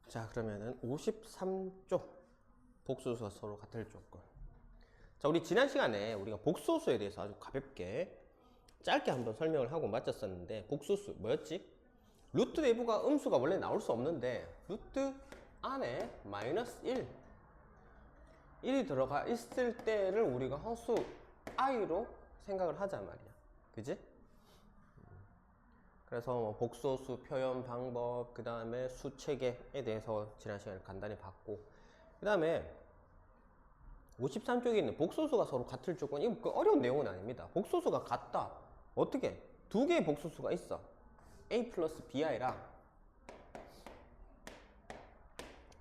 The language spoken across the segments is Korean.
자, 그러면은 53쪽 복소수가 서로 같을 조건. 자, 우리 지난 시간에 우리가 복소수에 대해서 아주 가볍게 짧게 한번 설명을 하고 마쳤었는데, 복소수 뭐였지? 루트 내부가 음수가 원래 나올 수 없는데 루트 안에 마이너스 1이 들어가 있을 때를 우리가 허수 i로 생각을 하자 말이야. 그지? 그래서 뭐 복소수 표현 방법, 그 다음에 수체계에 대해서 지난 시간에 간단히 봤고, 그 다음에 53쪽에 있는 복소수가 서로 같을 조건, 이거 그 어려운 내용은 아닙니다. 복소수가 같다. 어떻게? 두 개의 복소수가 있어. a 플러스 bi랑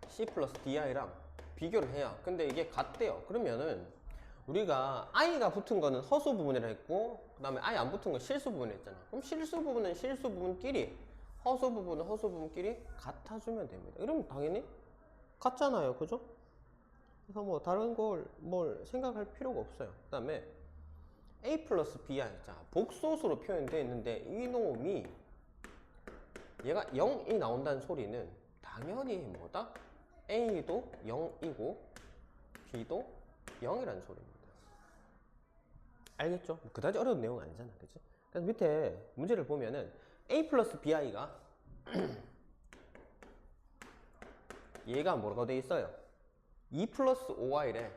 c 플러스 di랑 비교를 해요. 근데 이게 같대요. 그러면은 우리가 i가 붙은 거는 허수 부분이라 했고, 그 다음에 i 안 붙은 건 실수 부분이 했잖아. 그럼 실수 부분은 실수 부분끼리, 허수 부분은 허수 부분끼리 같아주면 됩니다. 이러면 당연히 같잖아요. 그죠? 그래서 뭐 다른 걸 뭘 생각할 필요가 없어요. 그 다음에 a 플러스 bi, 자 복소수로 표현되어 있는데 이놈이 얘가 0이 나온다는 소리는 당연히 뭐다? a도 0이고 b도 0이라는 소리입니다. 알겠죠? 그다지 어려운 내용은 아니잖아. 그치? 그래서 밑에 문제를 보면은 a 플러스 bi가 얘가 뭐라고 돼 있어요? 2 플러스 5y래.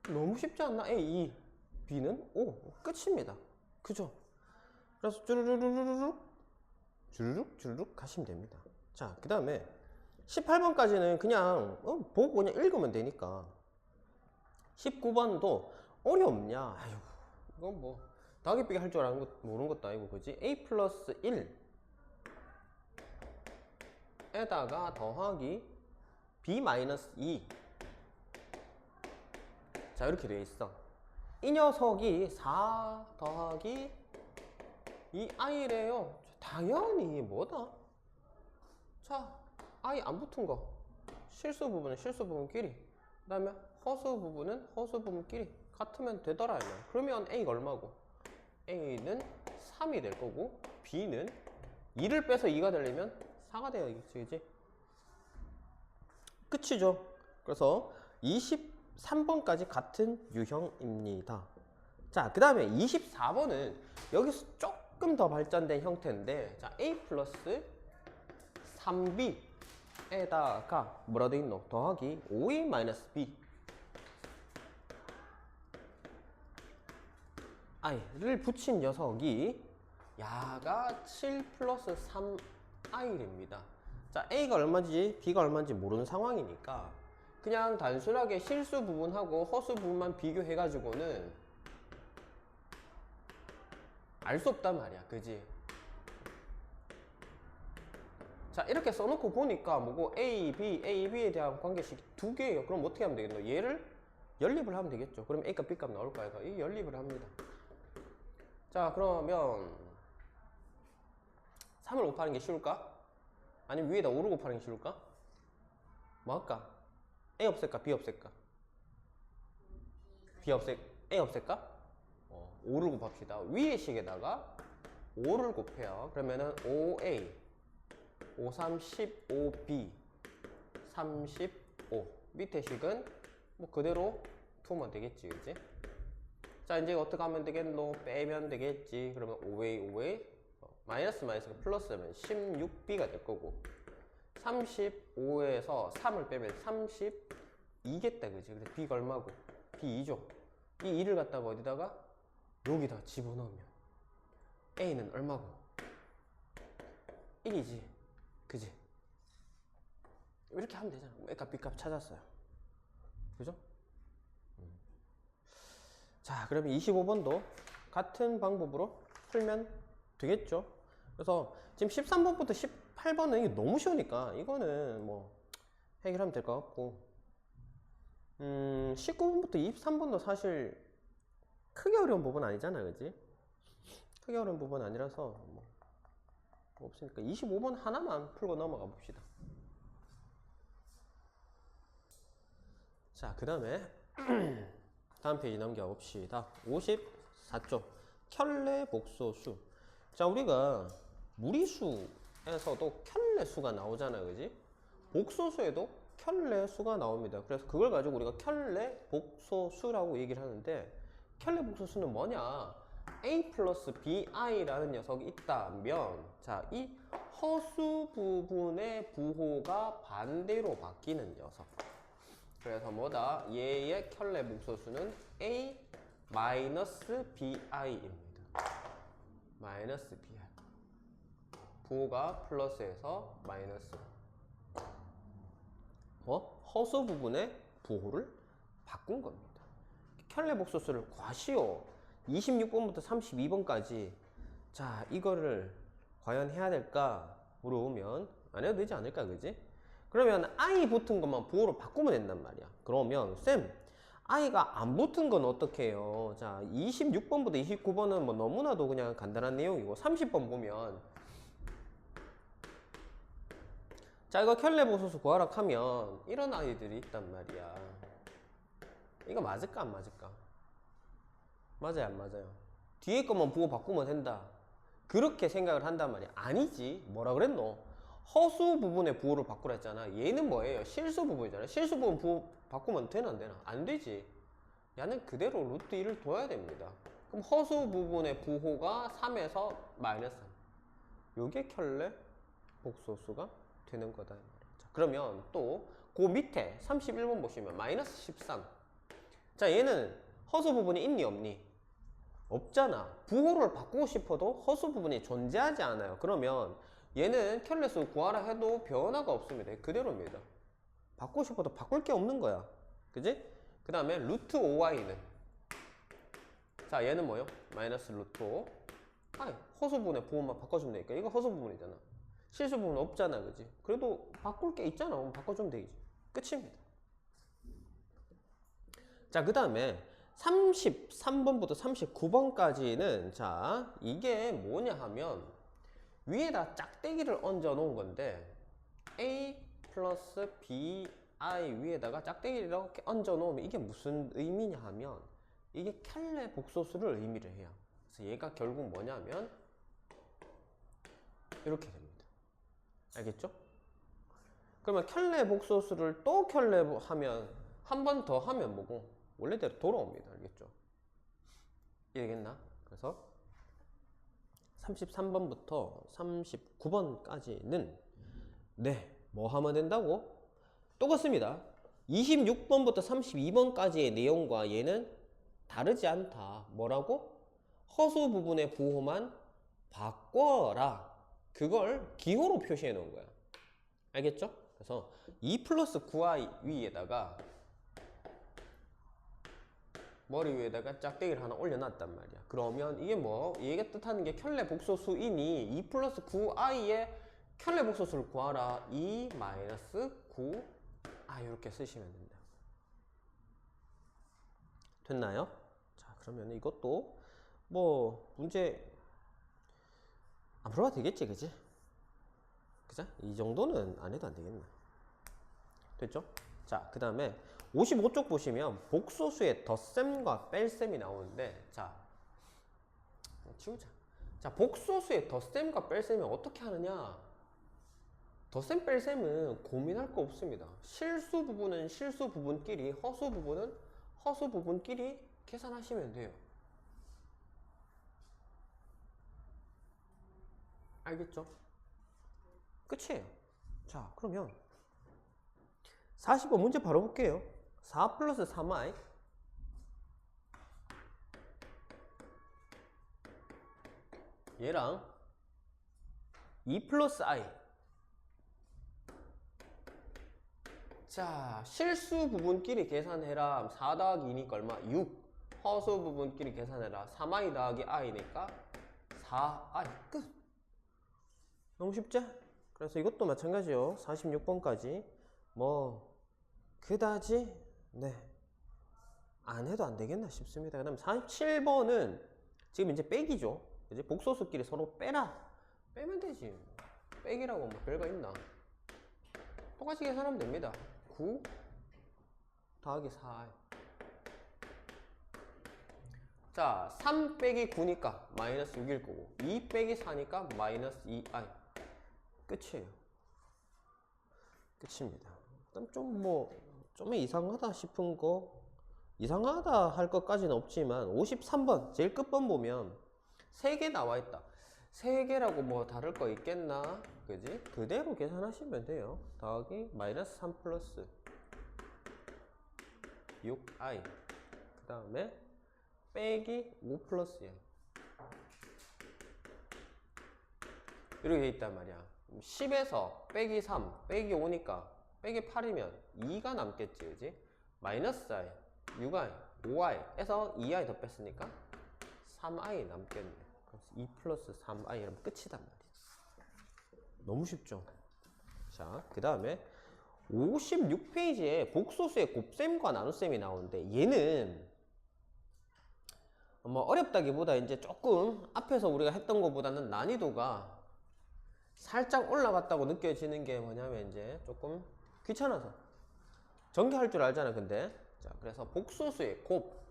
너무 쉽지 않나? a, 2, b는 5. 끝입니다. 그죠? 그래서 주르륵 가시면 됩니다. 자, 그 다음에 18번까지는 그냥 보고 그냥 읽으면 되니까. 19번도 어렵냐? 아휴, 이건 뭐 더하기 빼기 할 줄 아는 것 모르는 것도 아니고, 그지? a 플러스 1에다가 더하기 b 마이너스 2. 자, 이렇게 되어 있어. 이 녀석이 4 더하기 이 i래요. 당연히 뭐다? 자, i 안 붙은 거 실수 부분은 실수 부분끼리, 그 다음에 허수 부분은 허수 부분끼리 같으면 되더라. 그러면 a가 얼마고? a는 3이 될 거고 b는 2를 빼서 2가 되려면 4가 되어야겠지. 그치? 끝이죠. 그래서 23번까지 같은 유형입니다. 자, 그 다음에 24번은 여기서 조금 더 발전된 형태인데, 자, a 플러스 3b에다가 뭐라 돼 있노? 더하기 5a 마이너스 b i를 붙인 녀석이 야가 7 플러스 3i입니다. 자, a가 얼마인지 b가 얼마인지 모르는 상황이니까 그냥 단순하게 실수 부분하고 허수 부분만 비교해 가지고는 알 수 없단 말이야. 그지? 자, 이렇게 써놓고 보니까 뭐고 a, b에 대한 관계식이 두 개예요. 그럼 어떻게 하면 되겠노? 얘를 연립을 하면 되겠죠. 그럼 a값 b값 나올까요? 이 연립을 합니다. 자, 그러면 3을 곱하는 게 쉬울까? 아니면 위에다 5를 곱하는 게 쉬울까? 뭐 할까? a 없앨까? b 없앨까? a 없앨까? 5를 곱합시다. 위의 식에다가 5를 곱해요. 그러면은 5a 5, 3, 15b 35. 밑에 식은 뭐 그대로 두면 되겠지. 그치? 자, 이제 어떻게 하면 되겠노? 빼면 되겠지. 그러면 5a 마이너스 마이너스가 플러스면 16b가 될 거고, 35에서 3을 빼면 32겠다. 그치? 그래서 b가 얼마고? b 2죠. 이 2를 갖다가 어디다가? 여기다 집어넣으면 a는 얼마고? 1이지. 그지? 이렇게 하면 되잖아. a값 b값 찾았어요. 그죠? 자, 그러면 25번도 같은 방법으로 풀면 되겠죠? 그래서 지금 13번부터 18번은 이게 너무 쉬우니까 이거는 뭐 해결하면 될 것 같고, 19번부터 23번도 사실 크게 어려운 부분 아니잖아. 그지? 크게 어려운 부분 아니라서 뭐 없으니까 25번 하나만 풀고 넘어가 봅시다. 자, 그 다음에 다음 페이지 넘겨 봅시다. 54쪽 켤레 복소수. 자, 우리가 무리수 복소수에서도 켤레수가 나오잖아, 그지? 복소수에도 켤레수가 나옵니다. 그래서 그걸 가지고 우리가 켤레 복소수라고 얘기를 하는데, 켤레 복소수는 뭐냐? A 플러스 BI라는 녀석이 있다면, 자, 이 허수 부분의 부호가 반대로 바뀌는 녀석. 그래서 뭐다? 얘의 켤레 복소수는 A 마이너스 BI입니다. 마이너스 BI. 부호가 플러스에서 마이너스. 허수 부분의 부호를 바꾼 겁니다. 켤레 복소수를 구하시오. 26번부터 32번까지. 자, 이거를 과연 해야 될까 물어보면 안 해도 되지 않을까, 그지? 그러면 I 붙은 것만 부호로 바꾸면 된단 말이야. 그러면 쌤, I가 안 붙은 건 어떻게 해요? 자, 26번부터 29번은 뭐 너무나도 그냥 간단한 내용이고, 30번 보면, 자, 이거 켤레 복소수 구하라 하면 이런 아이들이 있단 말이야. 이거 맞을까 안 맞을까? 맞아요 안 맞아요? 뒤에 것만 부호 바꾸면 된다, 그렇게 생각을 한단 말이야. 아니지. 뭐라 그랬노? 허수 부분의 부호를 바꾸라 했잖아. 얘는 뭐예요? 실수 부분이잖아. 실수 부분 부호 바꾸면 되나 안 되나? 안 되지. 얘는 그대로 루트 1을 둬야 됩니다. 그럼 허수 부분의 부호가 3에서 마이너스 3. 요게 켤레 복소수가 되는 거다. 자, 그러면 또 그 밑에 31번 보시면 마이너스 13. 자, 얘는 허수 부분이 있니 없니? 없잖아. 부호를 바꾸고 싶어도 허수 부분이 존재하지 않아요. 그러면 얘는 켤레수 구하라 해도 변화가 없습니다. 그대로입니다. 바꾸고 싶어도 바꿀 게 없는 거야. 그지? 그 다음에 루트 5y는, 자, 얘는 뭐요? 마이너스 루트 5. 아니, 허수 부분의 부호만 바꿔주면 되니까. 이거 허수 부분이잖아. 실수 부분 없잖아, 그지? 그래도 바꿀 게 있잖아. 그럼 바꿔주면 되지. 끝입니다. 자, 그 다음에 33번부터 39번까지는, 자, 이게 뭐냐 하면 위에다 짝대기를 얹어 놓은 건데, A 플러스 BI 위에다가 짝대기를 이렇게 얹어 놓으면 이게 무슨 의미냐 하면 이게 켤레 복소수를 의미를 해요. 그래서 얘가 결국 뭐냐면 이렇게 됩니다. 알겠죠? 그러면 켤레 복소수를 또 켤레 하면 한 번 더 하면 뭐고 원래대로 돌아옵니다. 알겠죠? 이해겠나? 그래서 33번부터 39번까지는 뭐 하면 된다고? 똑같습니다. 26번부터 32번까지의 내용과 얘는 다르지 않다. 뭐라고? 허수 부분의 부호만 바꿔라. 그걸 기호로 표시해 놓은 거야. 알겠죠? 그래서 2 플러스 9i 위에다가 머리 위에다가 짝대기를 하나 올려놨단 말이야. 그러면 이게 뭐? 얘가 뜻하는 게 켤레 복소수이니 2 플러스 9i의 켤레 복소수를 구하라. 2 마이너스 9i 이렇게 쓰시면 된다. 됐나요? 자, 그러면 이것도 뭐 문제 안 풀어도 되겠지, 그지? 그죠? 이 정도는 안 해도 안 되겠나? 됐죠? 자, 그 다음에 55쪽 보시면 복소수에 덧셈과 뺄셈이 나오는데, 자, 치우자. 자, 복소수에 덧셈과 뺄셈이 어떻게 하느냐? 덧셈 뺄셈은 고민할 거 없습니다. 실수 부분은 실수 부분끼리, 허수 부분은 허수 부분끼리 계산하시면 돼요. 알겠죠? 끝이에요. 자, 그러면 40번 문제 바로 볼게요. 4 플러스 3i 얘랑 2 플러스 i. 자, 실수 부분끼리 계산해라. 4 더하기 2니까 얼마? 6. 허수 부분끼리 계산해라. 3i 더하기 i니까 4i. 끝. 너무 쉽죠? 그래서 이것도 마찬가지요. 46번까지 뭐 그다지 안 해도 안 되겠나 싶습니다. 그 다음 47번은 지금 이제 빼기죠. 이제 복소수끼리 서로 빼라. 빼면 되지. 빼기라고 뭐 별거 있나? 똑같이 계산하면 됩니다. 9 더하기 4. 자, 3 빼기 9니까 마이너스 6일 거고, 2 빼기 4니까 마이너스 2i. 끝이에요. 끝입니다. 그다음 좀 이상하다 싶은 거, 이상하다 할 것까지는 없지만 53번 제일 끝번 보면 3개 나와 있다. 3개라고 뭐 다를 거 있겠나? 그지? 그대로 계산하시면 돼요. 더하기 마이너스 3 플러스 6i 그 다음에 빼기 5 플러스 1 이렇게 돼 있단 말이야. 10에서 빼기 3 빼기 5니까 빼기 8이면 2가 남겠지, 그지? 마이너스 i 6i 5i에서 2i 더 뺐으니까 3i 남겠네. 그래서 2 플러스 3i 이러면 끝이단 말이야. 너무 쉽죠? 자, 그 다음에 56페이지에 복소수의 곱셈과 나눗셈이 나오는데, 얘는 뭐 어렵다기보다 이제 조금 앞에서 우리가 했던 것보다는 난이도가 살짝 올라갔다고 느껴지는 게 뭐냐면 이제 조금 귀찮아서. 전개할 줄 알잖아, 근데. 자, 그래서 복소수의 곱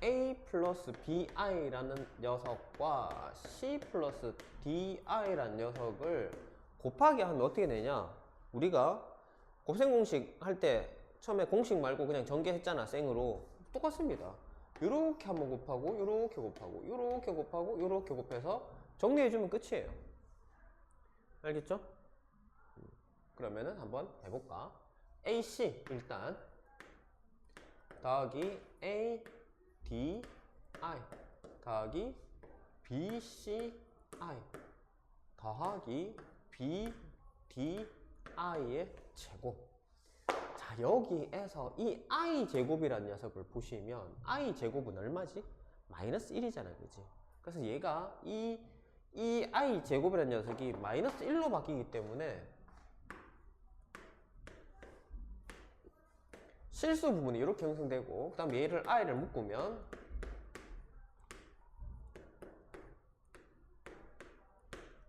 a 플러스 bi라는 녀석과 c 플러스 di라는 녀석을 곱하기 하면 어떻게 되냐? 우리가 곱셈 공식 할 때 처음에 공식 말고 그냥 전개했잖아, 생으로. 똑같습니다. 요렇게 한번 곱하고 요렇게 곱하고 요렇게 곱하고 요렇게 곱해서 정리해주면 끝이에요. 알겠죠? 그러면은 한번 해볼까? AC 일단 더하기 ADI 더하기 BCI 더하기 BDI의 제곱. 자, 여기에서 이 I 제곱이라는 녀석을 보시면 I 제곱은 얼마지? 마이너스 1이잖아, 그지? 그래서 얘가 이 I 제곱이라는 녀석이 마이너스 1로 바뀌기 때문에 실수 부분이 이렇게 형성되고, 그 다음 얘를 i를 묶으면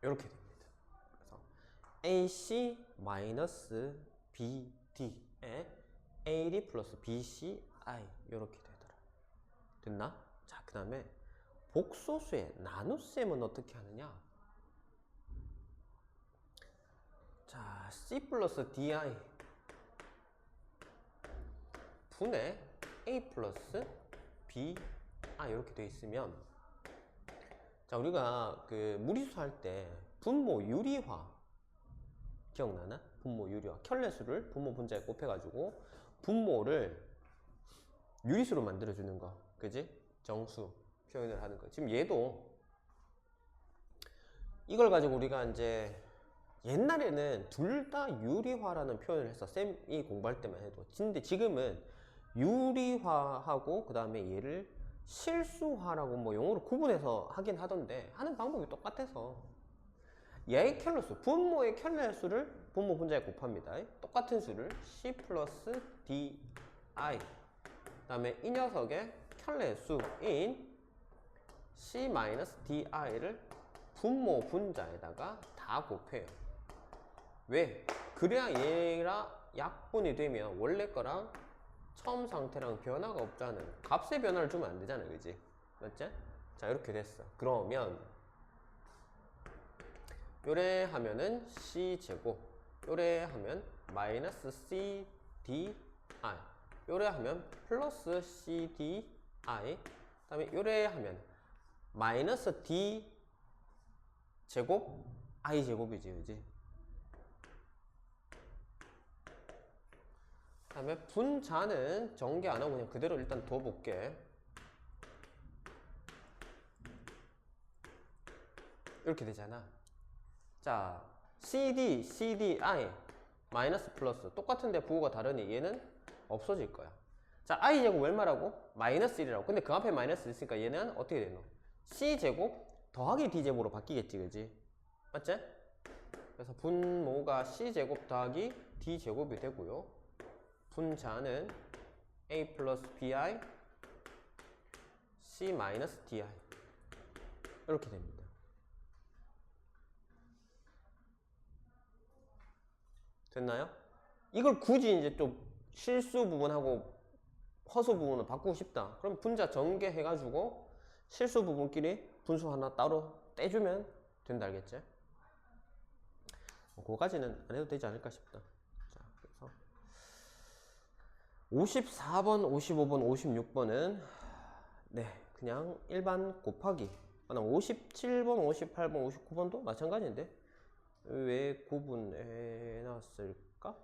이렇게 됩니다. 그래서 AC 마이너스 BD에 AD 플러스 BCI 이렇게 되더라. 됐나? 자, 그 다음에 복소수의 나눗셈은 어떻게 하느냐? 자, C 플러스 DI 분의 A 플러스 B 이렇게 되어 있으면, 자, 우리가 그 무리수 할 때 분모 유리화 기억나나? 분모 유리화 켤레수를 분모 분자에 곱해가지고 분모를 유리수로 만들어주는 거, 그지? 정수 표현을 하는 거. 지금 얘도 이걸 가지고 우리가 이제 옛날에는 둘 다 유리화라는 표현을 했어, 쌤이 공부할 때만 해도. 근데 지금은 유리화하고 그 다음에 얘를 실수화라고 뭐 용어로 구분해서 하긴 하던데, 하는 방법이 똑같아서 얘의 켤레수, 분모의 켤레수를 분모 분자에 곱합니다. 똑같은 수를 C 플러스 DI 그 다음에 이 녀석의 켤레수인 C 마이너스 DI를 분모 분자에다가 다 곱해요. 왜? 그래야 얘랑 약분이 되면 원래 거랑 처음 상태랑 변화가 없잖아. 값의 변화를 주면 안 되잖아, 그지? 맞지? 자, 이렇게 됐어. 그러면 요래 하면은 C제곱, 요래 하면 마이너스 CDI, 요래 하면 플러스 CDI, 그 다음에 요래 하면 마이너스 D 제곱 I 제곱이지, 그지? 그 다음에 분자는 전개 안 하고 그냥 그대로 일단 둬볼게. 이렇게 되잖아. 자, CD, CDI 마이너스 플러스 똑같은데 부호가 다르니 얘는 없어질 거야. 자, i제곱 얼마라고? 마이너스 1이라고. 근데 그 앞에 마이너스 있으니까 얘는 어떻게 되노? C제곱 더하기 D제곱으로 바뀌겠지, 그지? 맞지? 그래서 분모가 C제곱 더하기 D제곱이 되고요. 분자는 A 플러스 BI C 마이너스 DI 이렇게 됩니다. 됐나요? 이걸 굳이 이제 좀 실수 부분하고 허수 부분을 바꾸고 싶다. 그럼 분자 전개해가지고 실수 부분끼리 분수 하나 따로 떼주면 된다, 알겠지? 그거까지는 안 해도 되지 않을까 싶다. 자, 그래서 54번, 55번, 56번은 네, 그냥 일반 곱하기. 57번, 58번, 59번도 마찬가지인데 왜 구분해 놨을까?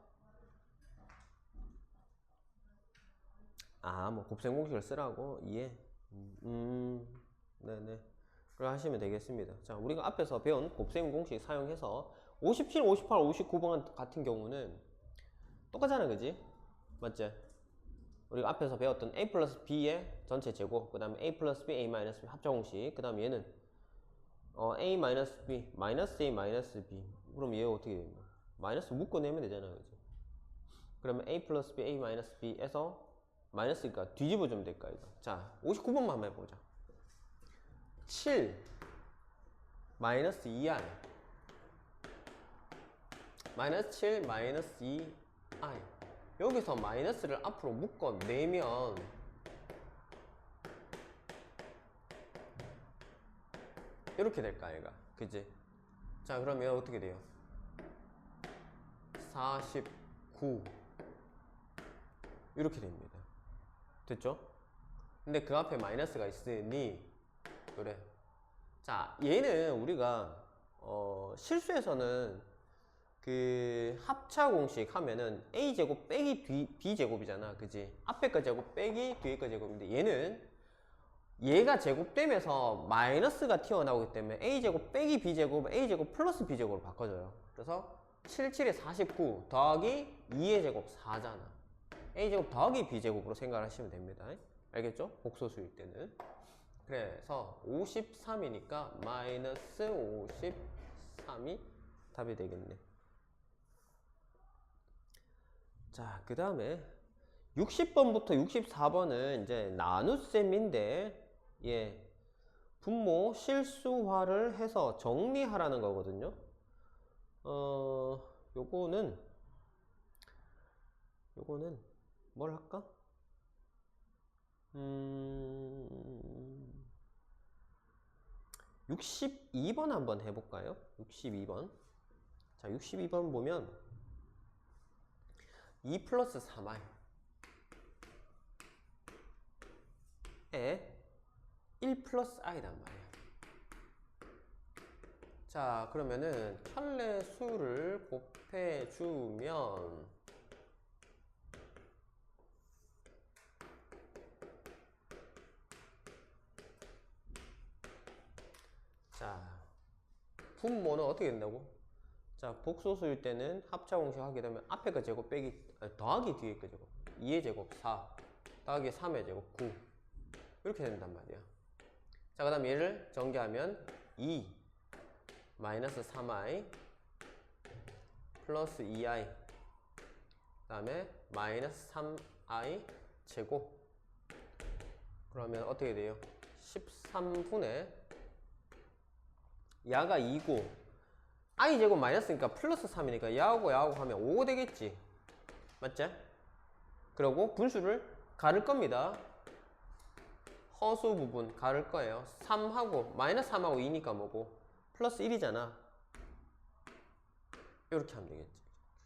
아, 뭐 곱셈 공식을 쓰라고 이해. 네네. 그렇게 하시면 되겠습니다. 자, 우리가 앞에서 배운 곱셈 공식 사용해서 57, 58, 59번 같은 경우는 똑같잖아, 그지? 맞지? 우리가 앞에서 배웠던 a 플러스 b의 전체 제곱, 그 다음에 a 플러스 b, a 마이너스 b 합차 공식, 그 다음에 얘는 a 마이너스 b, 마이너스 a 마이너스 b. 그럼 얘 어떻게 됩니까? 마이너스 묶어내면 되잖아, 그지? 그러면 a 플러스 b, a 마이너스 b에서 마이너스니까 뒤집어주면 될까, 이거. 자, 59번만 한번 해보자. 7 마이너스 2i 마이너스 7 마이너스 2i 여기서 마이너스를 앞으로 묶어내면 이렇게 될까, 얘가. 그치? 자, 그러면 어떻게 돼요? 49 이렇게 됩니다. 됐죠? 근데 그 앞에 마이너스가 있으니 그래. 자, 얘는 우리가 실수에서는 그 합차 공식 하면은 a제곱 빼기 b제곱이잖아, 그지? 앞에 거 제곱 빼기 뒤에 거 제곱인데 얘는 얘가 제곱되면서 마이너스가 튀어나오기 때문에 a제곱 빼기 b제곱 a제곱 플러스 b제곱으로 바꿔줘요. 그래서 77에 49 더하기 2의 제곱 4잖아. a제곱 더하기 b제곱으로 생각하시면 됩니다. 알겠죠? 복소수일 때는. 그래서 53이니까 마이너스 53이 답이 되겠네. 자, 그 다음에 60번부터 64번은 이제 나눗셈인데, 예, 분모 실수화를 해서 정리하라는 거거든요. 요거는 뭘 할까? 62번 한번 해볼까요? 62번. 자, 62번 보면 2 플러스 3i 에 1 플러스 i단 말이야. 자, 그러면은 켤레 수를 곱해주면 자, 분모는 어떻게 된다고? 자, 복소수일 때는 합차 공식 하게 되면 앞에 거 제곱 빼기 더하기 뒤에 거 제곱 2의 제곱 4 더하기 3의 제곱 9 이렇게 된단 말이야. 자, 그 다음 얘를 전개하면 2 마이너스 3i 플러스 2i 그 다음에 마이너스 3i 제곱. 그러면 어떻게 돼요? 13분의 야가 2고 i 제곱 마이너스니까 플러스 3이니까 야하고 하면 5 되겠지. 맞지? 그리고 분수를 가를 겁니다. 허수 부분 가를 거예요. 3하고 마이너스 3하고 2니까 뭐고 플러스 1이잖아. 이렇게 하면 되겠지.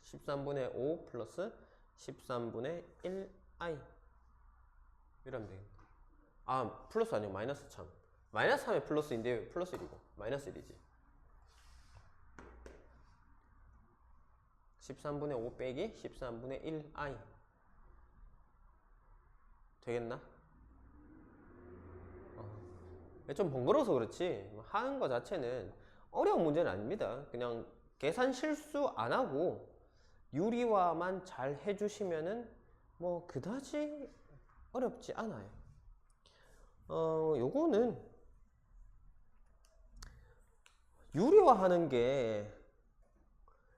13분의 5 플러스 13분의 1i 이러면 되겠다. 아, 플러스 아니고 마이너스 참. 마이너스 3에 플러스인데 플러스 1이고 마이너스 1이지. 13분의 5 빼기 13분의 1i 되겠나? 좀 번거로워서 그렇지 하는 거 자체는 어려운 문제는 아닙니다. 그냥 계산 실수 안 하고 유리화만 잘 해주시면은 뭐 그다지 어렵지 않아요. 요거는 유리화 하는 게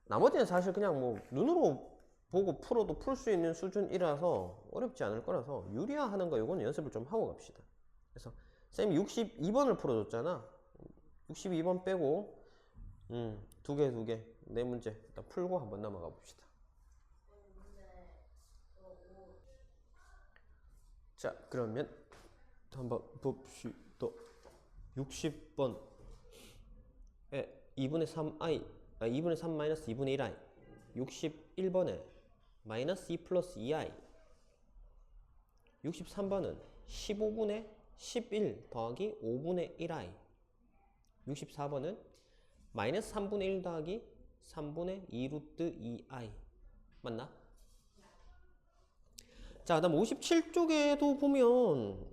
나머지는 사실 그냥 뭐 눈으로 보고 풀어도 풀 수 있는 수준이라서 어렵지 않을 거라서 유리화 하는 거 요거는 연습을 좀 하고 갑시다. 그래서 쌤이 62번을 풀어줬잖아. 62번 빼고 두 개 네 문제 일단 풀고 한번 넘어가 봅시다. 자, 그러면 한번 봅시다. 60번 2분의 3i 2분의 3 마이너스 2분의 1i 61번에 마이너스 2 플러스 2i 63번은 15분의 11 더하기 5분의 1i 64번은 마이너스 3분의 1 더하기 3분의 2 루트 2i 맞나? 자, 그 다음 57쪽에도 보면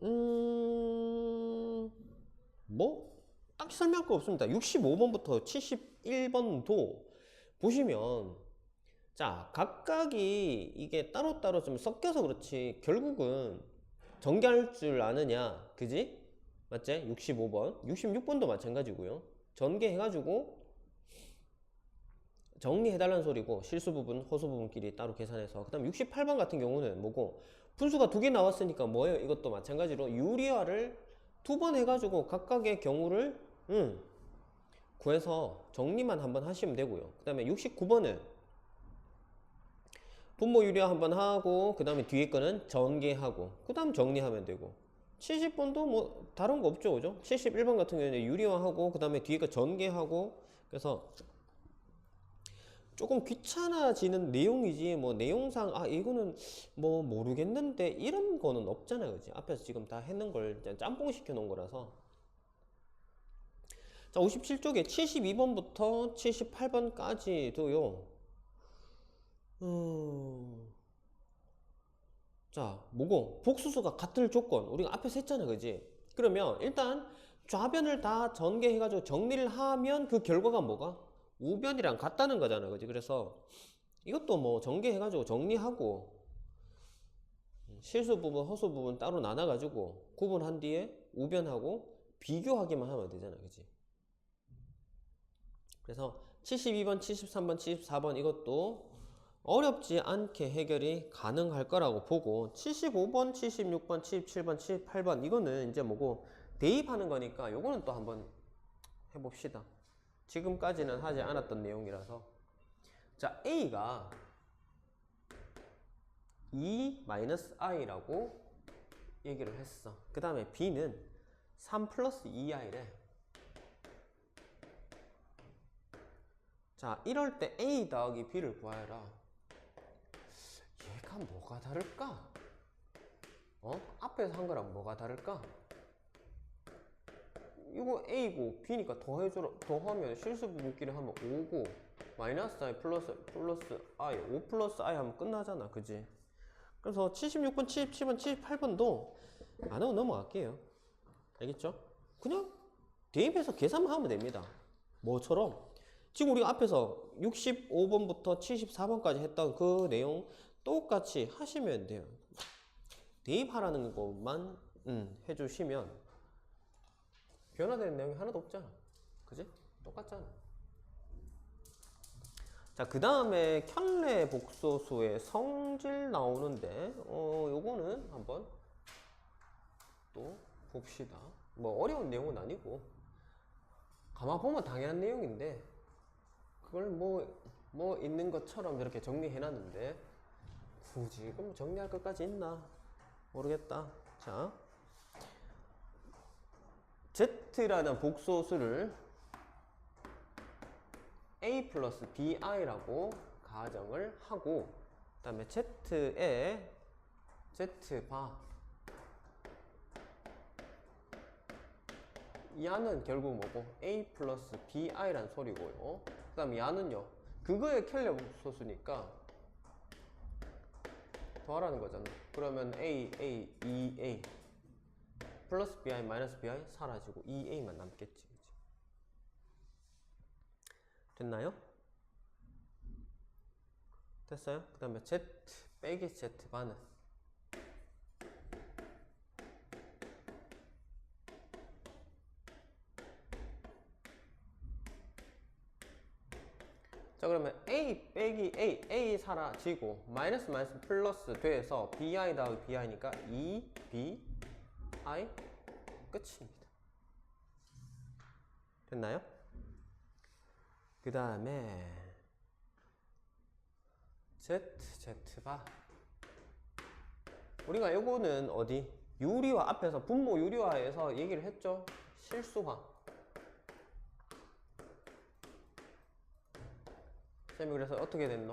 뭐 딱히 설명할 거 없습니다. 65번부터 71번도 보시면 자, 각각이 이게 따로따로 좀 섞여서 그렇지 결국은 전개할 줄 아느냐, 그지? 맞지? 65번 66번도 마찬가지고요. 전개해가지고 정리해달라는 소리고, 실수 부분, 허수 부분끼리 따로 계산해서. 그 다음 68번 같은 경우는 뭐고, 분수가 2개 나왔으니까 뭐예요? 이것도 마찬가지로 유리화를 2번 해가지고 각각의 경우를 구해서 정리만 한번 하시면 되고요. 그 다음에 69번은 분모 유리화 한번 하고, 그 다음에 뒤에 거는 전개하고, 그 다음 정리하면 되고. 70번도 뭐 다른 거 없죠, 그죠? 71번 같은 경우는 유리화하고, 그 다음에 뒤에 거 전개하고. 그래서 조금 귀찮아지는 내용이지, 뭐 내용상 이거는 뭐 모르겠는데 이런 거는 없잖아요, 그지? 앞에서 지금 다 했는 걸 짬뽕 시켜 놓은 거라서. 자, 57쪽에 72번부터 78번까지도요. 자, 뭐고? 복수수가 같을 조건 우리가 앞에서 했잖아, 그지? 그러면 일단 좌변을 다 전개해가지고 정리를 하면 그 결과가 뭐가? 우변이랑 같다는 거잖아, 그지? 그래서 이것도 뭐 전개해가지고 정리하고 실수 부분, 허수 부분 따로 나눠가지고 구분한 뒤에 우변하고 비교하기만 하면 되잖아, 그지? 그래서 72번, 73번, 74번 이것도 어렵지 않게 해결이 가능할 거라고 보고, 75번, 76번, 77번, 78번 이거는 이제 뭐고 대입하는 거니까 요거는 또 한번 해봅시다. 지금까지는 하지 않았던 내용이라서. 자, A가 2-i라고 얘기를 했어. 그 다음에 B는 3 플러스 2i래. 자, 이럴 때 A 더하기 B를 구하여라. 얘가 뭐가 다를까? 앞에서 한 거랑 뭐가 다를까? 이거 A고 B니까 더하면 실수 부분끼리 하면 5고 마이너스 i 플러스 i 5 플러스 i 하면 끝나잖아, 그지? 그래서 76번, 77번, 78번도 안 하고 넘어갈게요. 알겠죠? 그냥 대입해서 계산만 하면 됩니다. 뭐처럼 지금 우리가 앞에서 65번부터 74번까지 했던 그 내용 똑같이 하시면 돼요. 대입하라는 것만 해주시면 변화되는 내용이 하나도 없잖아, 그지? 똑같잖아. 자, 그 다음에 켤레 복소수의 성질 나오는데 요거는 한번 또 봅시다. 뭐 어려운 내용은 아니고 가만 보면 당연한 내용인데 그걸 뭐 있는 것처럼 이렇게 정리해 놨는데 굳이 그럼 정리할 것까지 있나 모르겠다. 자, Z라는 복소수를 A 플러스 BI라고 가정을 하고, 그 다음에 Z에 Z바 야는 결국 뭐고? A 플러스 BI란 소리고요. 그 다음에 야는요, 그거의 켤레 복소수니까 더하라는 거잖아. 그러면 A, 2A 플러스 BI 마이너스 BI 사라지고 2A만 남겠지, 그치? 됐나요? 됐어요? 그 다음에 Z 빼기 Z바는 자, 그러면 A 빼기 A 사라지고 마이너스 플러스 돼서 BI 더하기 BI니까 2BI 끝입니다. 됐나요? 그 다음에 Z바 우리가 요거는 어디? 유리화 앞에서 분모 유리화에서 얘기를 했죠. 실수화. 쌤이 그래서 어떻게 됐노?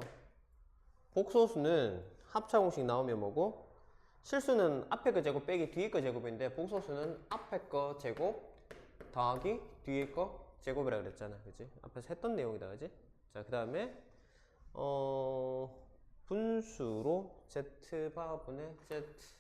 복소수는 합차 공식 나오면 뭐고? 실수는 앞에 거 제곱 빼기 뒤에 거 제곱인데 복소수는 앞에 거 제곱 더하기 뒤에 거 제곱이라 그랬잖아, 그지? 앞에서 했던 내용이다, 그지? 자, 그 다음에 분수로 z바분의 z.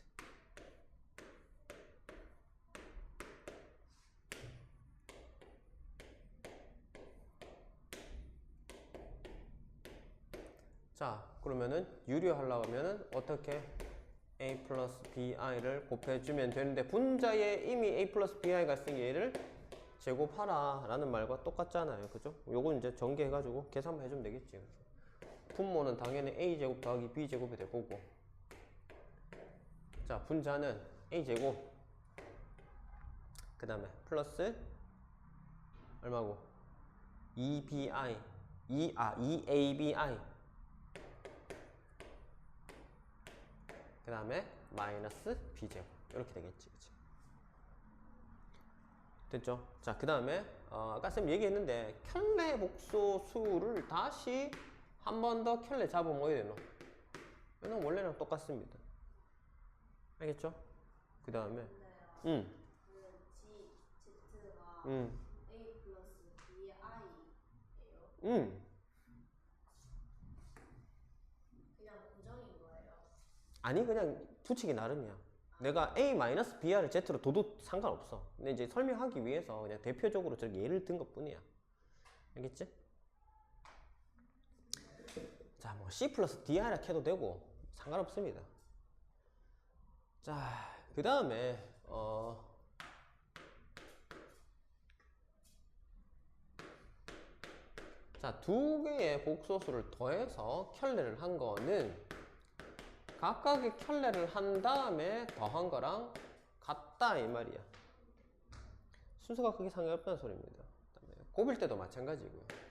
자, 그러면은 유리하려고 하면은 어떻게 a 플러스 bi를 곱해주면 되는데 분자에 이미 a 플러스 bi가 있으니 얘를 제곱하라 라는 말과 똑같잖아요, 그죠? 요건 이제 전개해가지고 계산만 해주면 되겠지. 분모는 당연히 a제곱 더하기 b제곱이 될 거고, 자, 분자는 a제곱 그 다음에 플러스 얼마고? 2abi 그 다음에 마이너스 b제곱 이렇게 되겠지, 그치? 됐죠? 자, 그 다음에 아까 쌤 얘기했는데 켤레 복소 수를 다시 한 번 더 켤레 잡으면 어디 되노? 이건 원래랑 똑같습니다. 알겠죠? 그 다음에 Z가 A 플러스 BI예요? 그냥 고정인 거예요? 아니, 그냥 붙이기 나름이야. 내가 A-BR을 Z로 둬도 상관없어. 근데 이제 설명하기 위해서 그냥 대표적으로 저렇게 예를 든 것 뿐이야. 알겠지? 자, 뭐 C 플러스 DI라 해도 되고 상관없습니다. 자, 그 다음에 자, 두 개의 복소수를 더해서 켤레를 한 거는 각각의 켤레를 한 다음에 더한 거랑 같다 이 말이야. 순서가 크게 상관없다는 소리입니다. 그다음에 곱일 때도 마찬가지고요.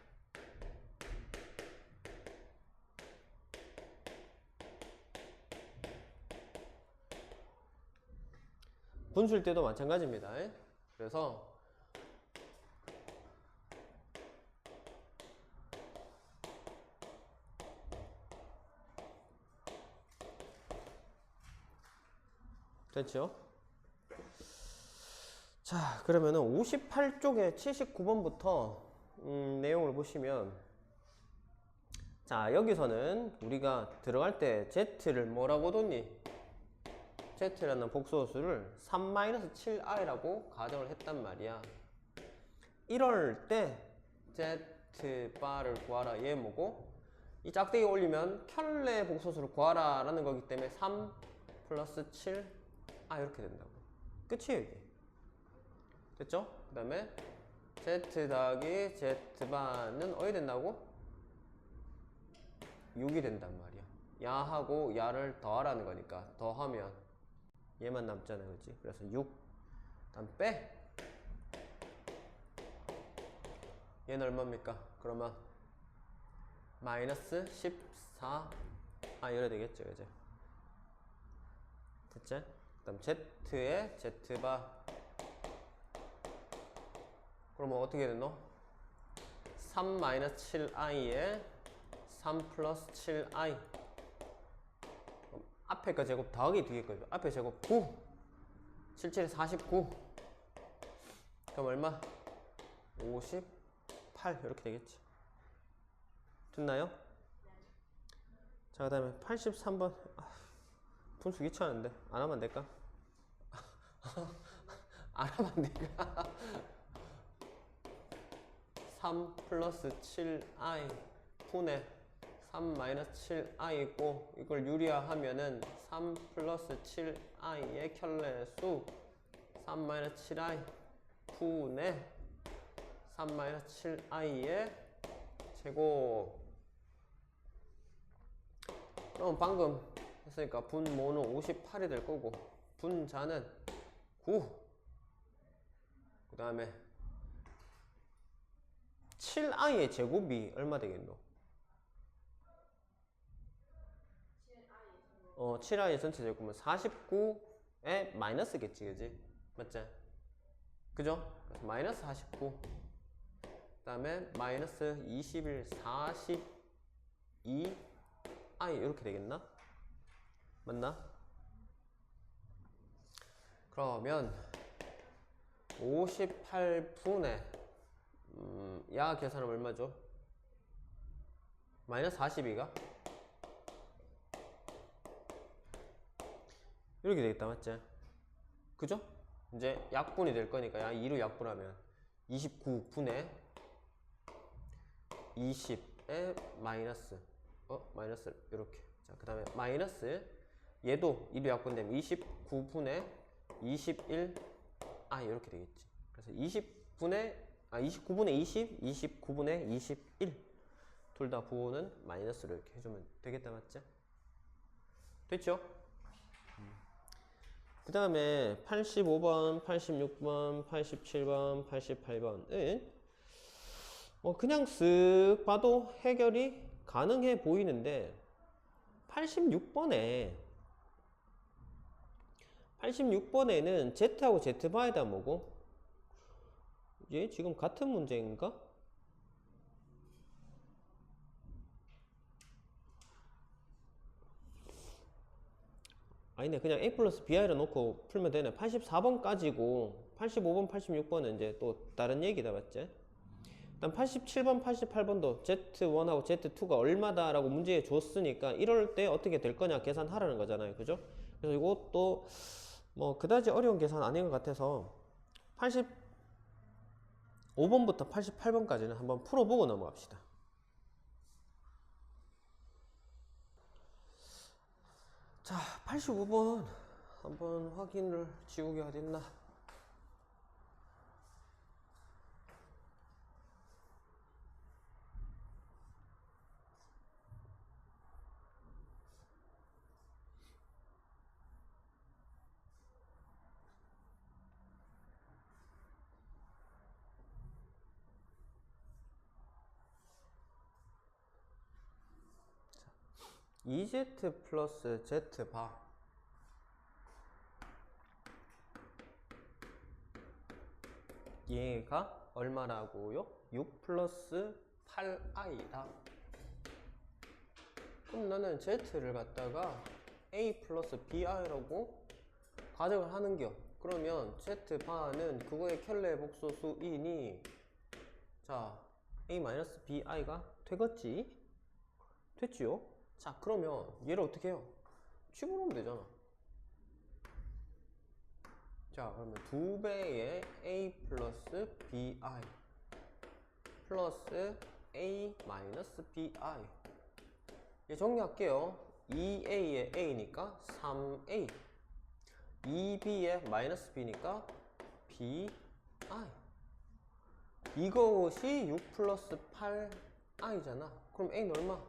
분수일 때도 마찬가지입니다. 그래서 됐죠? 자, 그러면은 58쪽에 79번부터 내용을 보시면, 자, 여기서는 우리가 들어갈 때 z를 뭐라고 뒀니? z라는 복소수를 3-7i라고 가정을 했단 말이야. 이럴 때 z바를 구하라, 얘 뭐고? 이 짝대기 올리면 켤레 복소수를 구하라 라는 거기 때문에 3 플러스 7 이렇게 된다고. 끝이에요, 이게. 됐죠? 그 다음에 z 더하기 z바는 어디 된다고? 6이 된단 말이야. 야하고 야를 더하라는 거니까 더하면 얘만 남잖아요, 그렇지? 그래서 6 다음 빼. 얘는 얼마입니까? 그러면 마이너스 14 이래 되겠죠, 이제. 됐지? 그 다음 z의 z바 그러면 어떻게 되노? 3-7i에 3 플러스 7i 앞에 거 제곱 더하기 뒤에 거 앞에 제곱 9 77에 49 그럼 얼마? 58 이렇게 되겠지. 됐나요? 자, 그 다음에 83번 분수 귀찮은데 안 하면 안 될까? 안 하면 안 될까? 3 플러스 7i 분의 3 마이너스 7i 있고 이걸 유리화하면은 3 플러스 7i의 켤레수 3 마이너스 7i 분의 3 마이너스 7i의 제곱. 그럼 방금 했으니까 분모는 58이 될 거고 분자는 9. 그 다음에 7i의 제곱이 얼마 되겠노? 7i의 전체 제곱은 49에 마이너스겠지, 그지? 맞지? 그죠? 그래서 마이너스 49. 그 다음에 마이너스 21, 40 2i 이렇게 되겠나? 맞나? 그러면 58분의 야 계산하면 얼마죠? 마이너스 42가? 이렇게 되겠다 맞지? 그죠? 이제 약분이 될 거니까 야 2로 약분하면 29분의 20에 마이너스 마이너스 이렇게 자 그 다음에 마이너스 얘도 2로 약분되면 29분의 21 이렇게 되겠지. 그래서 29분의 20 29분의 21 둘 다 부호는 마이너스로 이렇게 해주면 되겠다 맞지? 됐죠? 그 다음에 85번, 86번, 87번, 88번은 그냥 쓱 봐도 해결이 가능해 보이는데 86번에는 Z하고 Z바에다 뭐고? 얘 지금 같은 문제인가? 아니네 그냥 A 플러스 BI를 놓고 풀면 되네. 84번까지고 85번 86번은 이제 또 다른 얘기다 맞지? 일단 87번 88번도 Z1하고 Z2가 얼마다 라고 문제에 줬으니까 이럴 때 어떻게 될 거냐 계산하라는 거잖아요 그죠? 그래서 이것도 뭐 그다지 어려운 계산 아닌 것 같아서 85번부터 88번까지는 한번 풀어보고 넘어갑시다. 자, 85번 한번 확인을 지우개 어딨나? EZ 플러스 Z바 얘가 얼마라고요? 6 플러스 8i다. 그럼 나는 Z를 갖다가 A 플러스 BI라고 가정을 하는겨. 그러면 Z바는 그거의 켤레 복소수이니 자 A 마이너스 BI가 되겠지? 됐지요? 자 그러면 얘를 어떻게 해요? 집어넣으면 되잖아. 자 그러면 2배의 A 플러스 BI 플러스 A 마이너스 BI 얘 정리할게요. 2A의 A니까 3A 2B의 마이너스 B니까 BI 이것이 6 플러스 8i잖아. 그럼 A는 얼마?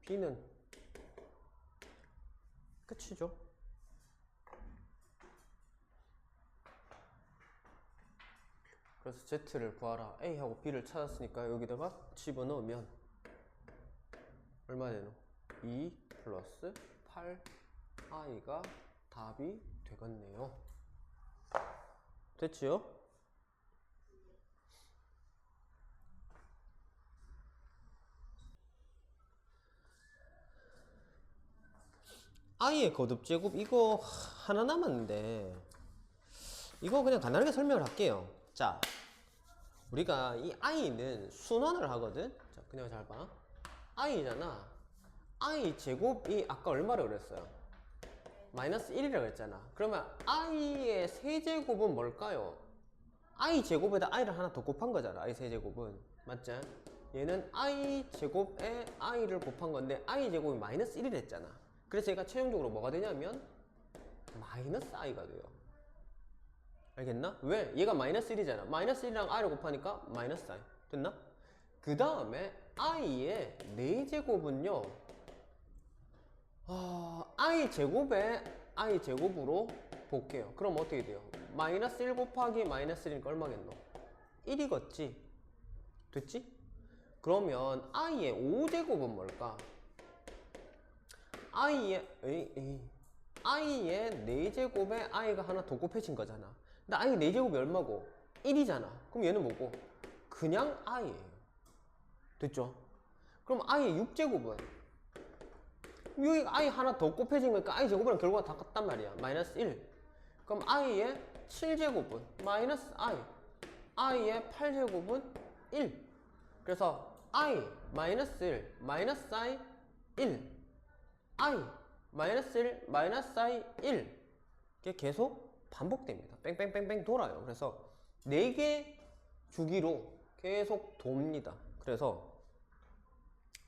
B는 끝이죠. 그래서 Z를 구하라. A하고 B를 찾았으니까 여기다가 집어넣으면 얼마 되노? 2 플러스 8i가 답이 되겠네요. 됐지요? i의 거듭제곱 이거 하나 남았는데 이거 그냥 간단하게 설명을 할게요. 자 우리가 이 i는 순환을 하거든. 자 그냥 잘 봐. i잖아. i 제곱이 아까 얼마라고 그랬어요? 마이너스 1이라고 했잖아. 그러면 i의 세제곱은 뭘까요? i 제곱에다 i를 하나 더 곱한 거잖아. i 세제곱은 맞지? 얘는 i 제곱에 i를 곱한 건데 i 제곱이 마이너스 1이 됐잖아. 그래서 얘가 최종적으로 뭐가 되냐면 마이너스 i가 돼요. 알겠나? 왜? 얘가 마이너스 1이잖아. 마이너스 1이랑 i를 곱하니까 마이너스 i. 됐나? 그 다음에 i의 4제곱은요 i 제곱에 i 제곱으로 볼게요. 그럼 어떻게 돼요? 마이너스 1 곱하기 마이너스 1이니까 얼마겠노? 1이겠지? 됐지? 그러면 i의 5제곱은 뭘까? i의 4제곱에 i가 하나 더 곱해진 거잖아. 근데 i 4제곱이 얼마고? 1이잖아. 그럼 얘는 뭐고? 그냥 i예요. 됐죠? 그럼 i의 6제곱은 여기 i 하나 더 곱해진 거니까 i 제곱이랑 결과가 다 같단 말이야. 마이너스 1. 그럼 i의 7제곱은 마이너스 i의 8제곱은 1. 그래서 i 마이너스 1 마이너스 i 1 i 마이너스 1 마이너스 i 1 이게 계속 반복됩니다. 뺑뺑뺑뺑 돌아요. 그래서 4개 주기로 계속 돕니다. 그래서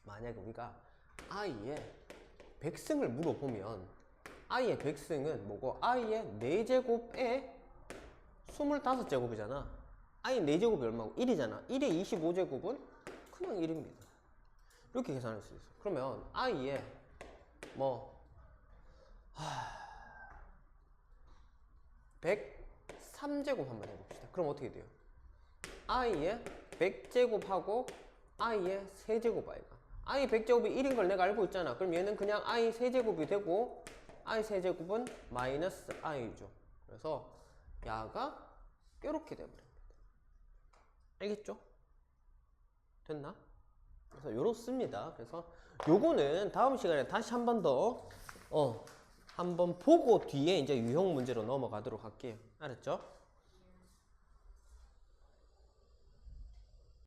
만약에 우리가 i의 백승을 물어보면 i의 백승은 뭐고 i의 4제곱에 25제곱이잖아. i 4제곱이 얼마고? 1이잖아. 1의 25제곱은 그냥 1입니다. 이렇게 계산할 수 있어. 그러면 i의 뭐 103제곱 한번 해봅시다. 그럼 어떻게 돼요? i의 100제곱하고 i의 세제곱 아이가. i 100제곱이 1인 걸 내가 알고 있잖아. 그럼 얘는 그냥 i 세제곱이 되고 i 세제곱은 마이너스 i죠. 그래서 야가 이렇게 돼버립니다. 알겠죠? 됐나? 그래서 요렇습니다. 그래서 요거는 다음 시간에 다시 한 번 더 한번 보고 뒤에 이제 유형 문제로 넘어가도록 할게요. 알았죠?